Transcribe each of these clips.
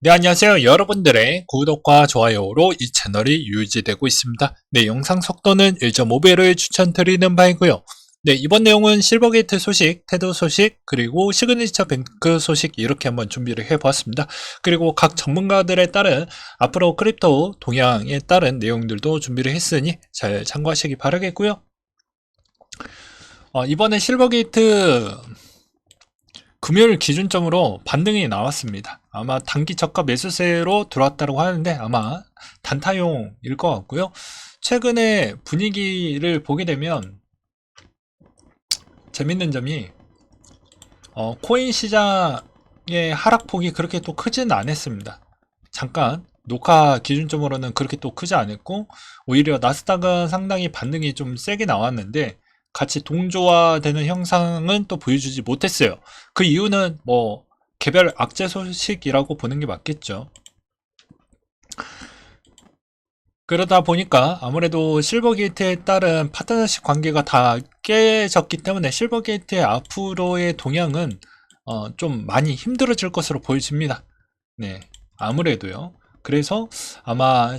네, 안녕하세요. 여러분들의 구독과 좋아요로 이 채널이 유지되고 있습니다. 네, 영상 속도는 1.5배를 추천드리는 바이고요. 네, 이번 내용은 실버게이트 소식, 테드 소식, 그리고 시그니처 뱅크 소식 이렇게 한번 준비를 해보았습니다. 그리고 각 전문가들에 따른 앞으로 크립토 동향에 따른 내용들도 준비를 했으니 잘 참고하시기 바라겠고요. 이번에 실버게이트 금요일 기준점으로 반등이 나왔습니다. 아마 단기 저가 매수세로 들어왔다고 하는데 아마 단타용일 것 같고요. 최근에 분위기를 보게 되면 재밌는 점이 코인 시장의 하락폭이 그렇게 또 크지는 않았습니다. 잠깐 녹화 기준점으로는 그렇게 또 크지 않았고 오히려 나스닥은 상당히 반등이 좀 세게 나왔는데 같이 동조화되는 형상은 또 보여주지 못했어요. 그 이유는 뭐 개별 악재 소식이라고 보는 게 맞겠죠. 그러다 보니까 아무래도 실버게이트에 따른 파트너십 관계가 다 깨졌기 때문에 실버게이트의 앞으로의 동향은 좀 많이 힘들어질 것으로 보여집니다. 네, 아무래도요. 그래서 아마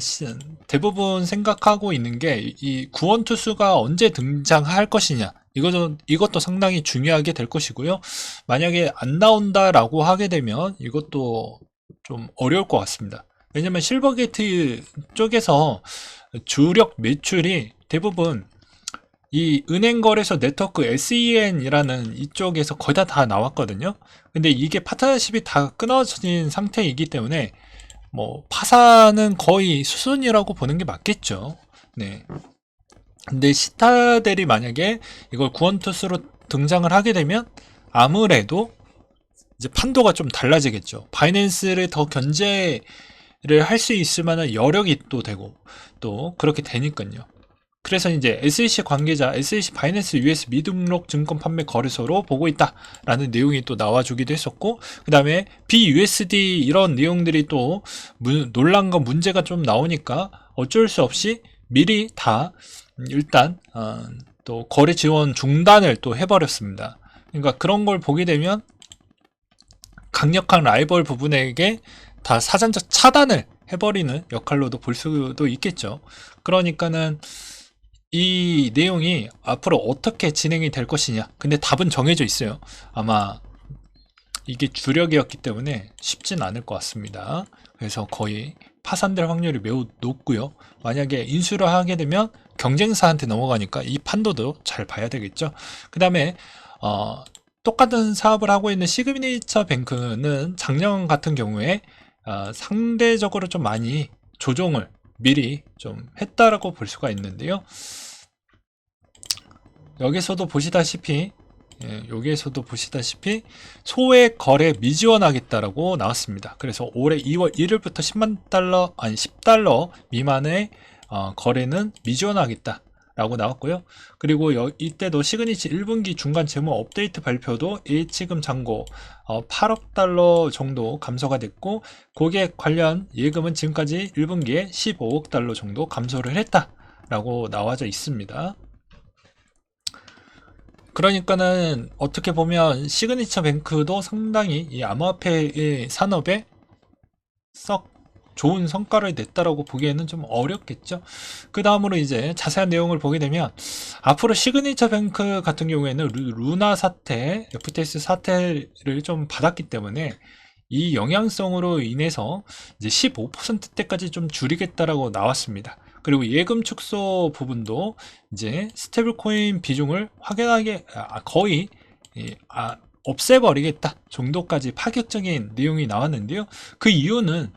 대부분 생각하고 있는 게 이 구원투수가 언제 등장할 것이냐. 이것도 상당히 중요하게 될 것이고요. 만약에 안 나온다라고 하게 되면 이것도 좀 어려울 것 같습니다. 왜냐면 실버게이트 쪽에서 주력 매출이 대부분 이 은행거래소 네트워크 SEN이라는 이쪽에서 거의 다 나왔거든요. 근데 이게 파트너십이 다 끊어진 상태이기 때문에 뭐 파산은 거의 수순이라고 보는 게 맞겠죠. 네. 근데 시타델이 만약에 이걸 구원투수로 등장을 하게 되면 아무래도 이제 판도가 좀 달라지겠죠. 바이낸스를 더 견제를 할 수 있을 만한 여력이 또 되고 또 그렇게 되니까요. 그래서 이제 SEC 관계자, SEC 바이낸스 US 미등록 증권 판매 거래소로 보고 있다라는 내용이 또 나와주기도 했었고, 그 다음에 BUSD 이런 내용들이 또 논란과 문제가 좀 나오니까 어쩔 수 없이 미리 다 일단 또 거래 지원 중단을 또 해버렸습니다. 그러니까 그런 걸 보게 되면 강력한 라이벌 부분에게 다 사전적 차단을 해버리는 역할로도 볼 수도 있겠죠. 그러니까는 이 내용이 앞으로 어떻게 진행이 될 것이냐. 근데 답은 정해져 있어요. 아마 이게 주력이었기 때문에 쉽진 않을 것 같습니다. 그래서 거의 파산될 확률이 매우 높고요. 만약에 인수를 하게 되면 경쟁사한테 넘어가니까 이 판도도 잘 봐야 되겠죠. 그 다음에 똑같은 사업을 하고 있는 시그니처 뱅크는 작년 같은 경우에 상대적으로 좀 많이 조정을 미리 좀 했다라고 볼 수가 있는데요. 여기서도 보시다시피 여기에서도 보시다시피 소액 거래 미지원하겠다라고 나왔습니다. 그래서 올해 2월 1일부터 10만 달러 아니 10달러 미만의 거래는 미지원하겠다 라고 나왔고요. 그리고 이때도 시그니치 1분기 중간 재무 업데이트 발표도 예치금 잔고 8억 달러 정도 감소가 됐고 고객 관련 예금은 지금까지 1분기에 15억 달러 정도 감소를 했다라고 나와져 있습니다. 그러니까는 어떻게 보면 시그니처 뱅크도 상당히 이 암호화폐의 산업에 썩 좋은 성과를 냈다라고 보기에는 좀 어렵겠죠. 그 다음으로 이제 자세한 내용을 보게 되면 앞으로 시그니처 뱅크 같은 경우에는 루나 사태, FTX 사태를 좀 받았기 때문에 이 영향성으로 인해서 이제 15%대까지 좀 줄이겠다라고 나왔습니다. 그리고 예금 축소 부분도 이제 스테이블 코인 비중을 확연하게 거의 없애버리겠다 정도까지 파격적인 내용이 나왔는데요. 그 이유는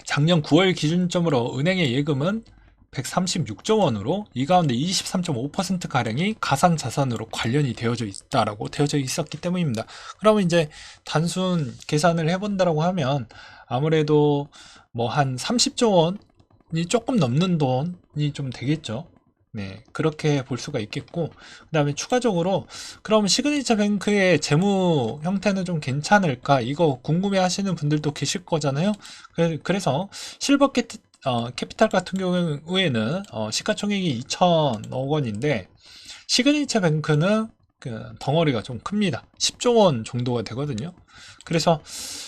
작년 9월 기준점으로 은행의 예금은 136조 원으로 이 가운데 23.5%가량이 가상자산으로 관련이 되어져 있다라고 되어져 있었기 때문입니다. 그러면 이제 단순 계산을 해본다라고 하면 아무래도 뭐 한 30조 원이 조금 넘는 돈이 좀 되겠죠. 네, 그렇게 볼 수가 있겠고, 그 다음에 추가적으로, 그럼 시그니처 뱅크의 재무 형태는 좀 괜찮을까? 이거 궁금해 하시는 분들도 계실 거잖아요. 그래서 실버 캐피탈 같은 경우에는 시가총액이 2천억 원인데, 시그니처 뱅크는 그 덩어리가 좀 큽니다. 10조 원 정도가 되거든요. 그래서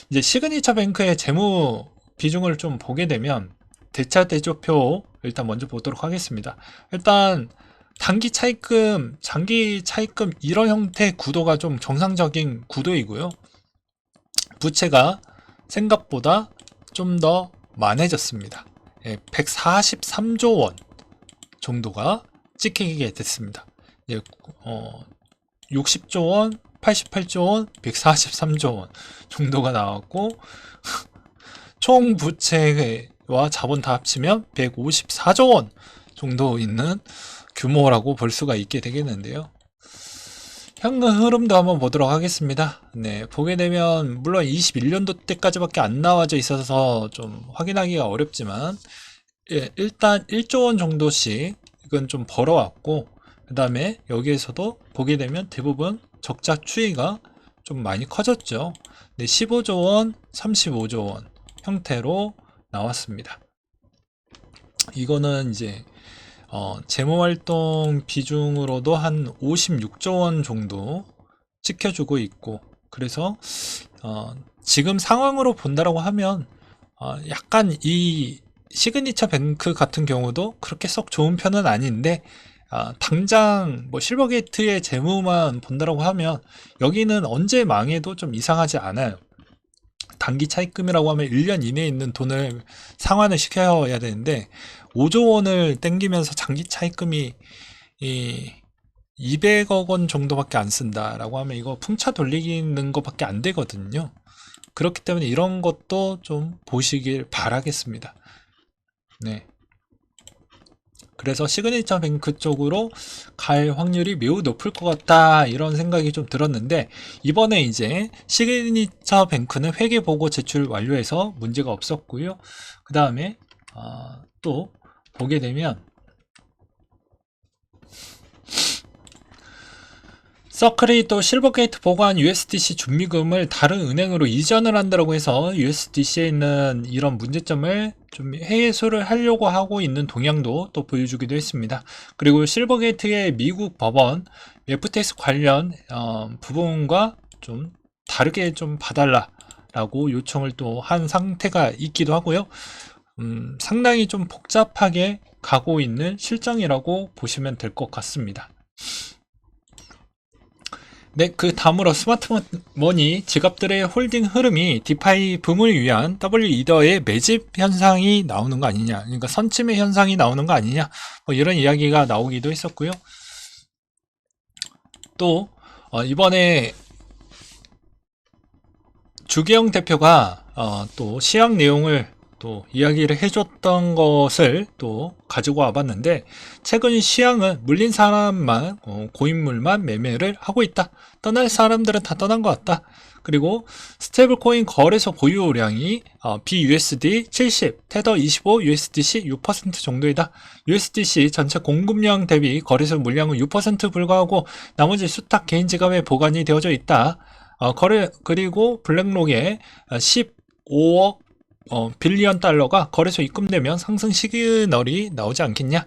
이제 시그니처 뱅크의 재무 비중을 좀 보게 되면 대차 대조표 일단 먼저 보도록 하겠습니다. 일단 단기 차입금, 장기 차입금 이런 형태의 구도가 좀 정상적인 구도이고요. 부채가 생각보다 좀 더 많아졌습니다. 143조 원 정도가 찍히게 됐습니다. 60조 원, 88조 원, 143조 원 정도가 나왔고 총 부채와 자본 다 합치면 154조 원 정도 있는 규모라고 볼 수가 있게 되겠는데요. 현금 흐름도 한번 보도록 하겠습니다. 네, 보게 되면 물론 21년도 때까지밖에 안 나와져 있어서 좀 확인하기가 어렵지만 일단 1조 원 정도씩 이건 좀 벌어왔고 그 다음에 여기에서도 보게 되면 대부분 적자 추이가 좀 많이 커졌죠. 네, 15조 원, 35조 원 형태로 나왔습니다. 이거는 이제 재무활동 비중으로도 한 56조 원 정도 찍혀주고 있고 그래서 지금 상황으로 본다라고 하면 약간 이 시그니처 뱅크 같은 경우도 그렇게 썩 좋은 편은 아닌데 당장 뭐 실버게이트의 재무만 본다라고 하면 여기는 언제 망해도 좀 이상하지 않아요. 단기 차입금이라고 하면 1년 이내에 있는 돈을 상환을 시켜야 되는데 5조 원을 땡기면서 장기 차입금이 200억 원 정도밖에 안 쓴다라고 하면 이거 풍차 돌리는 것밖에 안 되거든요. 그렇기 때문에 이런 것도 좀 보시길 바라겠습니다. 네. 그래서 시그니처 뱅크 쪽으로 갈 확률이 매우 높을 것 같다 이런 생각이 좀 들었는데 이번에 이제 시그니처 뱅크는 회계보고 제출 완료해서 문제가 없었고요. 그 다음에 또 보게 되면 서클이 또 실버게이트 보관 USDC 준비금을 다른 은행으로 이전을 한다고 해서 USDC에 있는 이런 문제점을 좀 해소를 하려고 하고 있는 동향도 또 보여주기도 했습니다. 그리고 실버게이트의 미국 법원 FTX 관련 부분과 좀 다르게 좀 봐달라 라고 요청을 또 한 상태가 있기도 하고요. 상당히 좀 복잡하게 가고 있는 실정이라고 보시면 될 것 같습니다. 네, 그 다음으로 스마트머니 지갑들의 홀딩 흐름이 디파이 붐을 위한 W 이더의 매집 현상이 나오는 거 아니냐, 그러니까 선침의 현상이 나오는 거 아니냐, 뭐 이런 이야기가 나오기도 했었고요. 또 이번에 주계영 대표가 또 시황 내용을 또 이야기를 해줬던 것을 또 가지고 와봤는데 최근 시황은 물린 사람만 고인물만 매매를 하고 있다. 떠날 사람들은 다 떠난 것 같다. 그리고 스테이블코인 거래소 보유량이 BUSD 70, 테더 25, USDC 6% 정도이다. USDC 전체 공급량 대비 거래소 물량은 6% 불과하고 나머지 수탁 개인 지갑에 보관이 되어져 있다. 그리고 블랙록에 15억 빌리언 달러가 거래소 입금되면 상승 시그널이 나오지 않겠냐.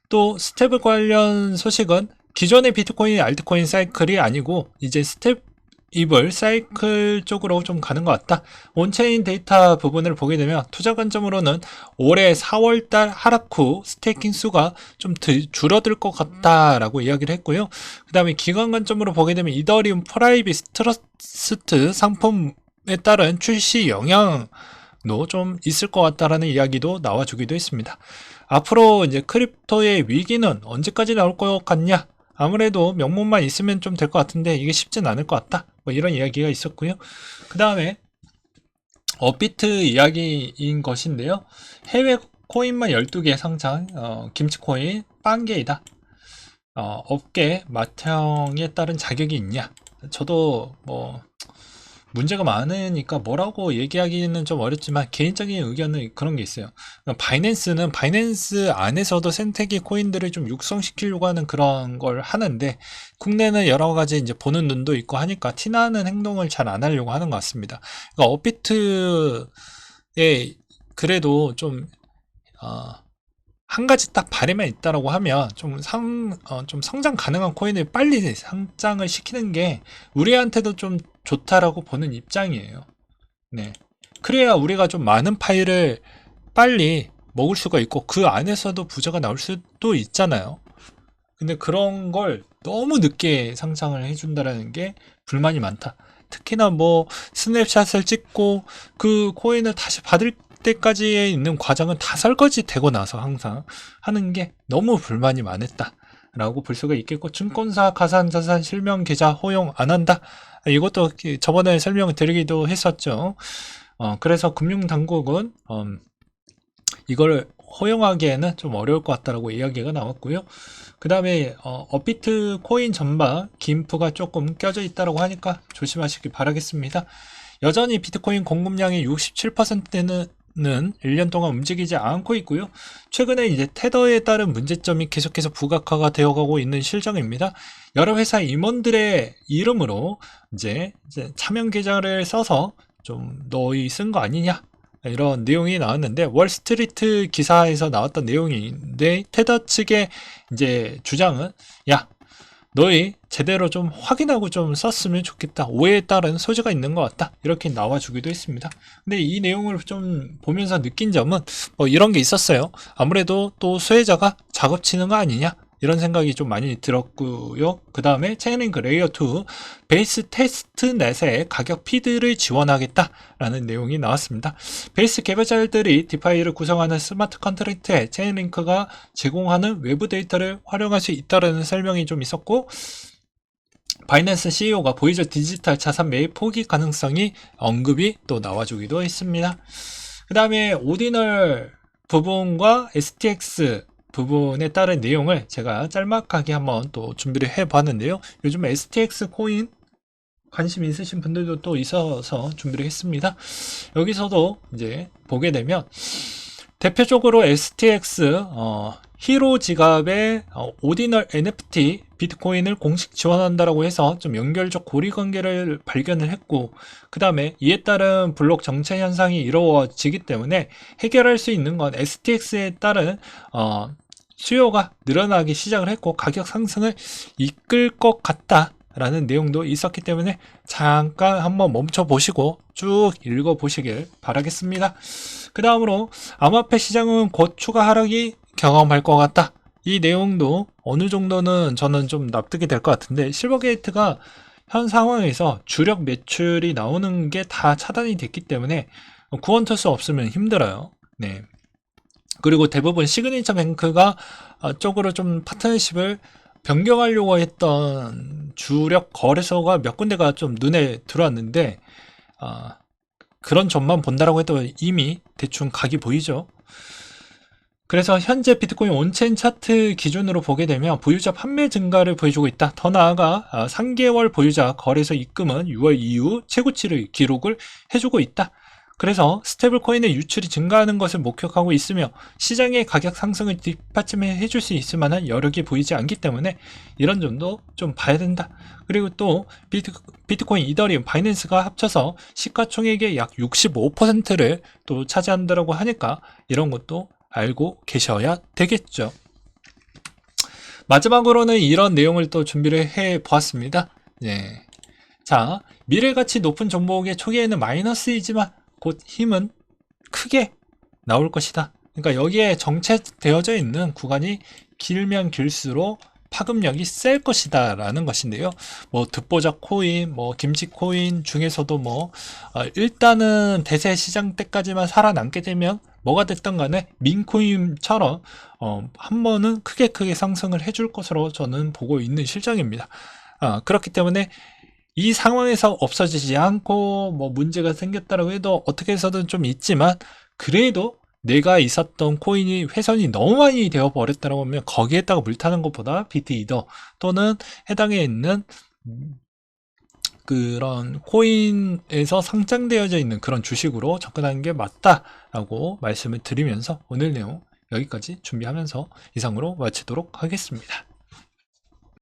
또 스텝 관련 소식은 기존의 비트코인 알트코인 사이클이 아니고 이제 스텝입을 사이클 쪽으로 좀 가는 것 같다. 온체인 데이터 부분을 보게 되면 투자 관점으로는 올해 4월달 하락 후 스테이킹 수가 좀 줄어들 것 같다라고 이야기를 했고요. 그 다음에 기관 관점으로 보게 되면 이더리움 프라이빗 트러스트 상품에 따른 출시 영향 좀 있을 것 같다라는 이야기도 나와주기도 했습니다. 앞으로 이제 크립토의 위기는 언제까지 나올 것 같냐? 아무래도 명목만 있으면 좀 될 것 같은데 이게 쉽진 않을 것 같다. 뭐 이런 이야기가 있었고요. 그 다음에 업비트 이야기인 것인데요. 해외 코인만 12개 상장, 김치코인 빵개이다. 업계 맏형에 따른 자격이 있냐? 저도 뭐 문제가 많으니까 뭐라고 얘기하기는 좀 어렵지만 개인적인 의견은 그런 게 있어요. 바이낸스는 바이낸스 안에서도 생태계 코인들을 좀 육성시키려고 하는 그런 걸 하는데 국내는 여러 가지 이제 보는 눈도 있고 하니까 티나는 행동을 잘 안 하려고 하는 것 같습니다. 그러니까 업비트에 그래도 좀 한 가지 딱 바램만 있다라고 하면 좀 좀 성장 가능한 코인을 빨리 상장을 시키는 게 우리한테도 좀 좋다라고 보는 입장이에요. 네. 그래야 우리가 좀 많은 파일을 빨리 먹을 수가 있고 그 안에서도 부자가 나올 수도 있잖아요. 근데 그런 걸 너무 늦게 상장을 해준다라는 게 불만이 많다. 특히나 뭐 스냅샷을 찍고 그 코인을 다시 받을 때까지에 있는 과정은 다 설거지 되고 나서 항상 하는 게 너무 불만이 많았다 라고 볼 수가 있겠고, 증권사 가상자산 실명 계좌 허용 안 한다, 이것도 저번에 설명을 드리기도 했었죠. 그래서 금융당국은 이걸 허용하기에는 좀 어려울 것 같다라고 이야기가 나왔고요. 그 다음에 업비트 코인 전반 김프가 조금 껴져 있다라고 하니까 조심하시기 바라겠습니다. 여전히 비트코인 공급량의 67%는 1년 동안 움직이지 않고 있고요. 최근에 이제 테더에 따른 문제점이 계속해서 부각화가 되어가고 있는 실정입니다. 여러 회사 임원들의 이름으로 이제 차명 계좌를 써서 좀 너희 쓴 거 아니냐, 이런 내용이 나왔는데, 월스트리트 기사에서 나왔던 내용인데, 테더 측의 이제 주장은, 야, 너희 제대로 좀 확인하고 좀 썼으면 좋겠다, 오해에 따른 소지가 있는 것 같다, 이렇게 나와주기도 했습니다. 근데 이 내용을 좀 보면서 느낀 점은 뭐 이런 게 있었어요. 아무래도 또 수혜자가 작업치는 거 아니냐, 이런 생각이 좀 많이 들었고요. 그 다음에 체인링크 레이어 2 베이스 테스트넷의 가격 피드를 지원하겠다라는 내용이 나왔습니다. 베이스 개발자들이 디파이를 구성하는 스마트 컨트랙트에 체인링크가 제공하는 외부 데이터를 활용할 수 있다는 설명이 좀 있었고, 바이낸스 CEO가 보이저 디지털 자산 매입 포기 가능성이 언급이 또 나와주기도 했습니다. 그 다음에 오디널 부분과 STX 부분에 따른 내용을 제가 짤막하게 한번 또 준비를 해 봤는데요. 요즘 STX 코인 관심 있으신 분들도 또 있어서 준비를 했습니다. 여기서도 이제 보게 되면 대표적으로 STX 히로 지갑의 오디널 NFT 비트코인을 공식 지원한다라고 해서 좀 연결적 고리관계를 발견을 했고, 그 다음에 이에 따른 블록 정체 현상이 이루어지기 때문에 해결할 수 있는 건 STX에 따른 수요가 늘어나기 시작을 했고 가격 상승을 이끌 것 같다 라는 내용도 있었기 때문에 잠깐 한번 멈춰 보시고 쭉 읽어 보시길 바라겠습니다. 그 다음으로 암호화폐 시장은 곧 추가 하락이 경험할 것 같다, 이 내용도 어느 정도는 저는 좀 납득이 될 것 같은데, 실버게이트가 현 상황에서 주력 매출이 나오는 게 다 차단이 됐기 때문에 구원 투수 없으면 힘들어요. 네. 그리고 대부분 시그니처 뱅크가 쪽으로 좀 파트너십을 변경하려고 했던 주력 거래소가 몇 군데가 좀 눈에 들어왔는데, 그런 점만 본다라고 해도 이미 대충 각이 보이죠. 그래서 현재 비트코인 온체인 차트 기준으로 보게 되면 보유자 판매 증가를 보여주고 있다. 더 나아가 3개월 보유자 거래소 입금은 6월 이후 최고치를 기록을 해주고 있다. 그래서 스테이블 코인의 유출이 증가하는 것을 목격하고 있으며 시장의 가격 상승을 뒷받침해 줄 수 있을 만한 여력이 보이지 않기 때문에 이런 점도 좀 봐야 된다. 그리고 또 비트코인, 이더리움, 바이낸스가 합쳐서 시가총액의 약 65%를 또 차지한다고 하니까 이런 것도 알고 계셔야 되겠죠. 마지막으로는 이런 내용을 또 준비를 해 보았습니다. 네. 자, 미래가치 높은 종목의 초기에는 마이너스이지만 곧 힘은 크게 나올 것이다. 그러니까 여기에 정체되어져 있는 구간이 길면 길수록 파급력이 셀 것이다 라는 것인데요. 뭐 듣보잡 코인, 뭐 김치 코인 중에서도 뭐 일단은 대세 시장 때까지만 살아남게 되면 뭐가 됐던 간에 민코인처럼 한 번은 크게 상승을 해줄 것으로 저는 보고 있는 실정입니다. 그렇기 때문에 이 상황에서 없어지지 않고 뭐 문제가 생겼다고 해도 어떻게 해서든 좀 있지만, 그래도 내가 있었던 코인이 훼손이 너무 많이 되어 버렸다고 하면 거기에다가 물타는 것보다 비트이더 또는 해당에 있는 그런 코인에서 상장되어져 있는 그런 주식으로 접근하는 게 맞다라고 말씀을 드리면서 오늘 내용 여기까지 준비하면서 이상으로 마치도록 하겠습니다.